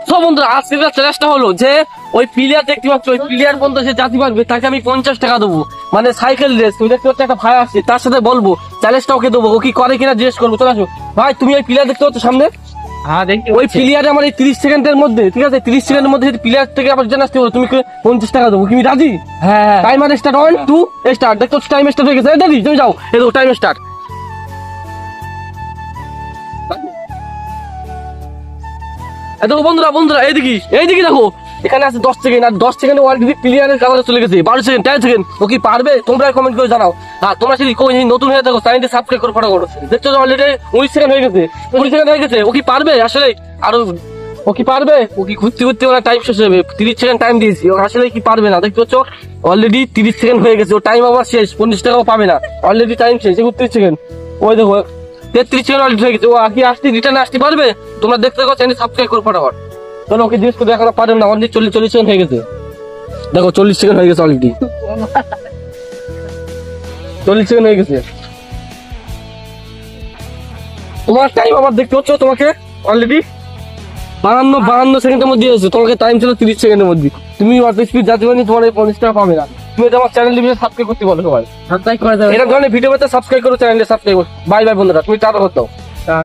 তো বন্ধুরা আজকে চ্যালেঞ্জটা হলো যে ওই প্লেয়ার দেখতে পাচ্ছ, ওই প্লেয়ার বন্ধু সে জাতি পারবে তাকে আমি 50 টাকা দেবো, মানে সাইকেল রেস। তুমি দেখতে পাচ্ছ একটা ভাই আসছে, তার সাথে বলবো চ্যালেঞ্জটা ওকে দেবো, ও কি করে কিনা জিজ্ঞেস করবো। চলে আসো ভাই, তুমি ওই প্লেয়ার দেখতে পাচ্ছ সামনে? হ্যাঁ দেখি। ওই প্লেয়ারে আমার এই 30 সেকেন্ডের মধ্যে, ঠিক আছে 30 সেকেন্ডের মধ্যে প্লেয়ার থেকে আবার জেনে আসতে বলো, তুমি 50 টাকা দেবো। তুমি রাজি? হ্যাঁ টাইমার স্টার্ট, 1 2 স্টার্ট। দেখো টাইম স্টার্ট হয়ে গেছে, দাদি তুমি যাও, এই দেখো টাইম স্টার্ট। দেখো বন্ধুরা বন্ধুরা এইদিকে দেখো, এখানে আছে 10 সেকেন্ড, আর 10 সেকেন্ডে অলরেডি প্লেয়ারের কাছে চলে গেছে 12 সেকেন্ড 10 সেকেন্ড। ও কি পারবে? তোমরা কমেন্ট করে জানাও। আর তোমরা যদি নতুন হয়ে থাকো চ্যানেলটি সাবস্ক্রাইব করে ফটো করো। দেখছো অলরেডি 19 সেকেন্ড হয়ে গেছে, 20 সেকেন্ড হয়ে গেছে। ও কি পারবে আসলে? আরো ও কি পারবে? ও কি ঘুরতে ঘুরতে ওরা টাইম শেষ হবে? 30 সেকেন্ড টাইম দিয়েছি, ও আসলে কি পারবে না? দেখতে পাচ্ছ অলরেডি 30 সেকেন্ড হয়ে গেছে, ও টাইম আবার শেষ, 50 টাকাও পাবে না, অলরেডি টাইম শেষ 31 সেকেন্ড। ওই দেখো 33 সেকেন্ড অলরেডি হয়ে গেছে। ও কি আসতে রিটার্ন আসতে পারবে? তোমরা দেখতে থাকো, চ্যানেল সাবস্ক্রাইব করে ফটাফট। চলো ওকে জিজ্ঞেস করে এখনো পারেন না, অলরেডি 40 সেকেন্ড হয়ে গেছে। দেখো 40 সেকেন্ড হয়ে গেছে, অলরেডি 40 সেকেন্ড হয়ে গেছে। তোমার টাইম আবার দেখতে হচ্ছে তোমাকে অলরেডি 52 সেকেন্ডের মধ্যে আছে, তোমাকে টাইম ছিল 30 সেকেন্ডের মধ্যে। তুমি অত স্পিড যাতে পারি, তোমার 50 টাকা পাবে না। তুমি আমার চ্যানেল সাবস্ক্রাইব করতে বলো সবাই, সাবস্ক্রাইব করে দাও। এরকম ধরনের ভিডিও পেতে সাবস্ক্রাইব করো, চ্যানেলে সাবস্ক্রাইব করো। বাই বাই বন্ধুরা, তুমি টাটা করতে